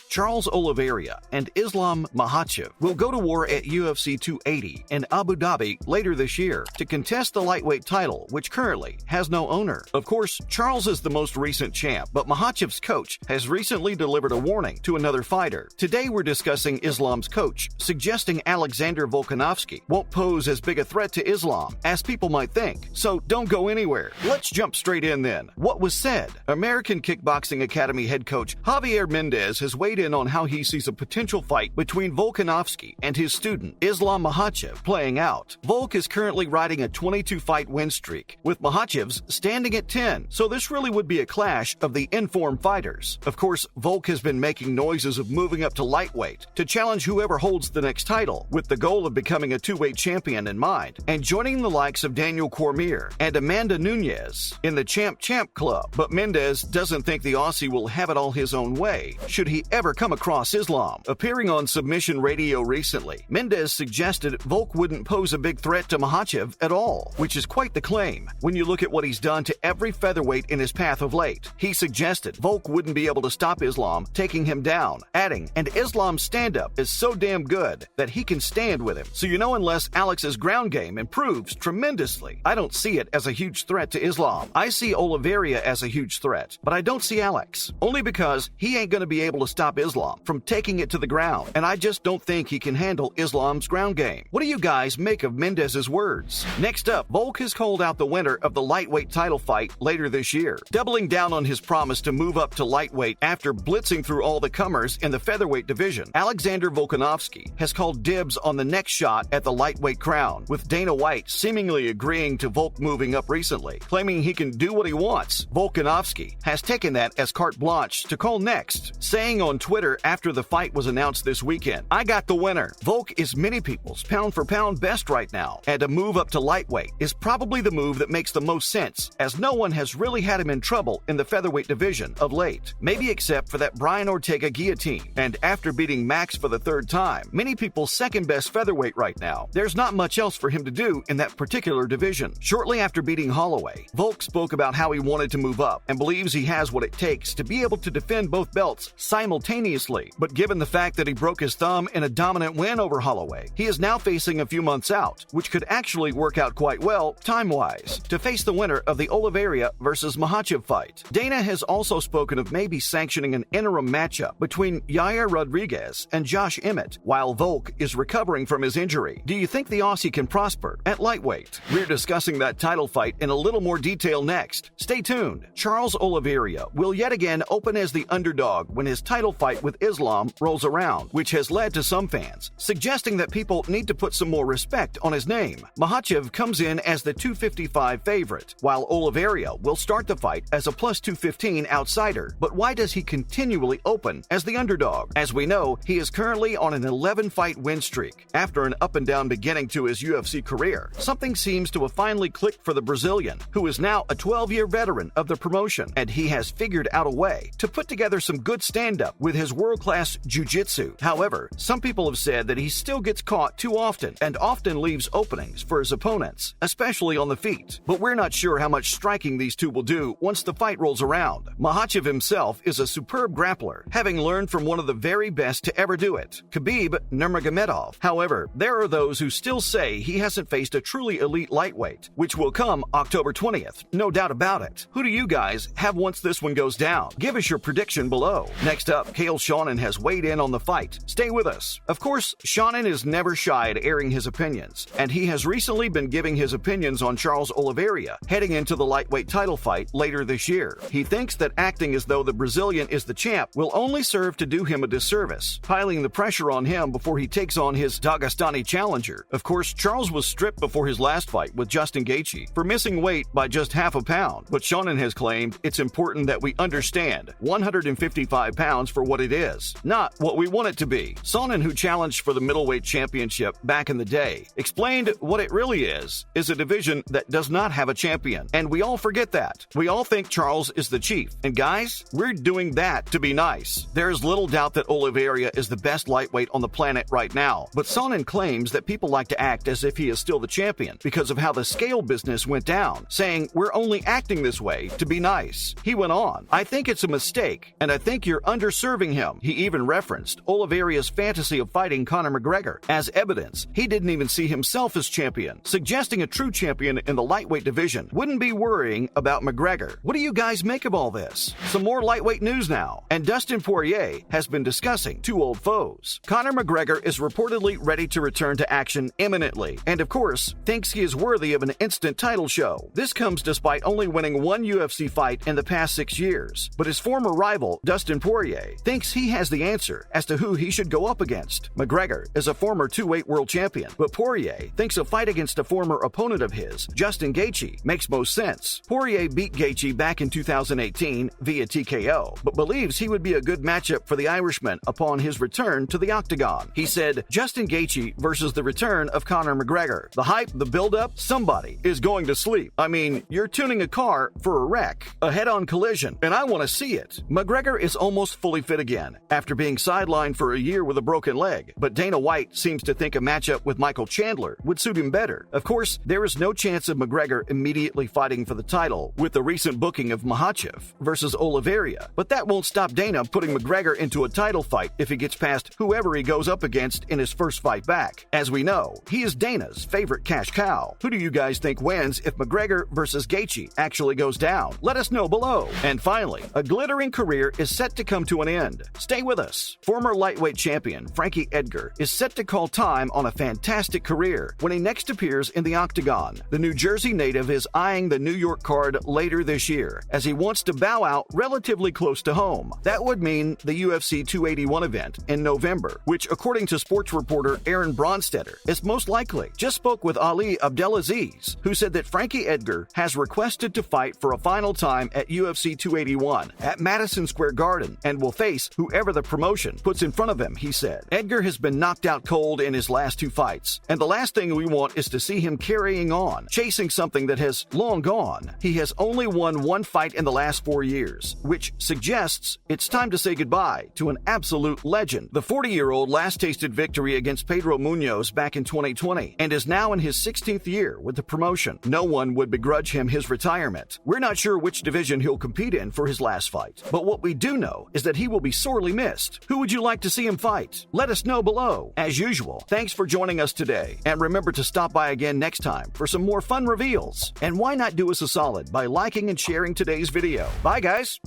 Charles Oliveira and Islam Makhachev will go to war at UFC 280 in Abu Dhabi later this year to contest the lightweight title, which currently has no owner. Of course, Charles is the most recent champ, but Makhachev's coach has recently delivered a warning to another fighter. Today we're discussing Islam's coach, suggesting Alexander Volkanovski won't pose as big a threat to Islam as people might think. So don't go anywhere. Let's jump straight in then. What was said? American Kickboxing Academy head coach Javier Mendez has weighed in on how he sees a potential fight between Volkanovski and his student Islam Makhachev playing out. Volk is currently riding a 22-fight win streak, with Makhachev's standing at 10, so this really would be a clash of the in-form fighters. Of course, Volk has been making noises of moving up to lightweight to challenge whoever holds the next title, with the goal of becoming a two-weight champion in mind, and joining the likes of Daniel Cormier and Amanda Nunes in the Champ Club. But Mendez doesn't think the Aussie will have it all his own way should he ever come across Islam. Appearing on Submission Radio recently, Mendez suggested Volk wouldn't pose a big threat to Makhachev at all, which is quite the claim when you look at what he's done to every featherweight in his path of late. He suggested Volk wouldn't be able to stop Islam taking him down, adding, and Islam's stand-up is so damn good that he can stand with him. So unless Alex's ground game improves tremendously, I don't see it as a huge threat to Islam. I see Oliveira as a huge threat, but I don't see Alex, only because he ain't going to be able to stop Islam from taking it to the ground, and I just don't think he can handle Islam's ground game. What do you guys make of Mendez's words? Next up, Volk has called out the winner of the lightweight title fight later this year, doubling down on his promise to move up to lightweight after blitzing through all the comers in the featherweight division. Alexander Volkanovski has called dibs on the next shot at the lightweight crown, with Dana White seemingly agreeing to Volk moving up recently, claiming he can do what he wants. Volkanovski has taken that as carte blanche to call next, saying on Twitter after the fight was announced this weekend, "I got the winner. Volk is many people's pound-for-pound best right now, and a move up to lightweight is probably the move that makes the most sense, as no one has really had him in trouble in the featherweight division of late, maybe except for that Brian Ortega guillotine. And after beating Max for the third time, many people's second-best featherweight right now, there's not much else for him to do in that particular division." Shortly after beating Holloway, Volk spoke about how he wanted to move up and believes he has what it takes to be able to defend both belts simultaneously. But given the fact that he broke his thumb in a dominant win over Holloway, he is now facing a few months out, which could actually work out quite well time-wise, to face the winner of the Oliveira versus Makhachev fight. Dana has also spoken of maybe sanctioning an interim matchup between Yair Rodriguez and Josh Emmett while Volk is recovering from his injury. Do you think the Aussie can prosper at lightweight? We're discussing that title fight in a little more detail next. Stay tuned. Charles Oliveira will yet again open as the underdog when his title fight with Islam rolls around, which has led to some fans suggesting that people need to put some more respect on his name. Makhachev comes in as the 255 favorite, while Oliveira will start the fight as a plus 215 outsider. But why does he continually open as the underdog? As we know, he is currently on an 11-fight win streak. After an up-and-down beginning to his UFC career, something seems to have finally clicked for the Brazilian, who is now a 12-year veteran of the promotion, and he has figured out a way to put together some good stand-up with his world-class jiu-jitsu. However, some people have said that he still gets caught too often and often leaves openings for his opponents, especially on the feet. But we're not sure how much striking these two will do once the fight rolls around. Makhachev himself is a superb grappler, having learned from one of the very best to ever do it, Khabib Nurmagomedov. However, there are those who still say he hasn't faced a truly elite lightweight, which will come October 20th. No doubt about it. Who do you guys have once this one goes down? Give us your prediction below. Next up, Kale Shannon has weighed in on the fight. Stay with us. Of course, Shannon is never shy at airing his opinions, and he has recently been giving his opinions on Charles Oliveira heading into the lightweight title fight later this year. He thinks that acting as though the Brazilian is the champ will only serve to do him a disservice, piling the pressure on him before he takes on his Dagestani challenger. Of course, Charles was stripped before his last fight with Justin Gaethje for missing weight by just half a pound, but Shannon has claimed it's important that we understand 155 pounds for what it is, not what we want it to be. Sonnen, who challenged for the middleweight championship back in the day, explained what it really is a division that does not have a champion, and we all forget that. We all think Charles is the chief, and guys, we're doing that to be nice. There is little doubt that Oliveira is the best lightweight on the planet right now, but Sonnen claims that people like to act as if he is still the champion because of how the scale business went down, saying we're only acting this way to be nice. He went on, "I think it's a mistake, and I think you're undersold serving him. He even referenced Oliveira's fantasy of fighting Conor McGregor. As evidence, he didn't even see himself as champion, suggesting a true champion in the lightweight division wouldn't be worrying about McGregor. What do you guys make of all this? Some more lightweight news now, and Dustin Poirier has been discussing two old foes. Conor McGregor is reportedly ready to return to action imminently, and of course, thinks he is worthy of an instant title show. This comes despite only winning one UFC fight in the past 6 years, but his former rival, Dustin Poirier, thinks he has the answer as to who he should go up against. McGregor is a former 2-weight world champion, but Poirier thinks a fight against a former opponent of his, Justin Gaethje, makes most sense. Poirier beat Gaethje back in 2018 via TKO, but believes he would be a good matchup for the Irishman upon his return to the octagon. He said, Justin Gaethje versus the return of Conor McGregor. The hype, the build-up, somebody is going to sleep. I mean, you're tuning a car for a wreck, a head-on collision, and I want to see it. McGregor is almost fully fit again after being sidelined for a year with a broken leg, but Dana White seems to think a matchup with Michael Chandler would suit him better. Of course, there is no chance of McGregor immediately fighting for the title with the recent booking of Makhachev versus Oliveira, but that won't stop Dana putting McGregor into a title fight if he gets past whoever he goes up against in his first fight back. As we know, he is Dana's favorite cash cow. Who do you guys think wins if McGregor versus Gaethje actually goes down? Let us know below. And finally, a glittering career is set to come to an end. Stay with us. Former lightweight champion Frankie Edgar is set to call time on a fantastic career when he next appears in the octagon. The New Jersey native is eyeing the New York card later this year as he wants to bow out relatively close to home. That would mean the UFC 281 event in November, which according to sports reporter Aaron Bronstetter is most likely. Just spoke with Ali Abdelaziz, who said that Frankie Edgar has requested to fight for a final time at UFC 281 at Madison Square Garden and will face whoever the promotion puts in front of him, he said. Edgar has been knocked out cold in his last 2 fights, and the last thing we want is to see him carrying on, chasing something that has long gone. He has only won 1 fight in the last 4 years, which suggests it's time to say goodbye to an absolute legend. The 40-year-old last tasted victory against Pedro Munoz back in 2020 and is now in his 16th year with the promotion. No one would begrudge him his retirement. We're not sure which division he'll compete in for his last fight, but what we do know is that he will be sorely missed. Who would you like to see him fight? Let us know below. As usual, thanks for joining us today, and remember to stop by again next time for some more fun reveals. And why not do us a solid by liking and sharing today's video? Bye, guys!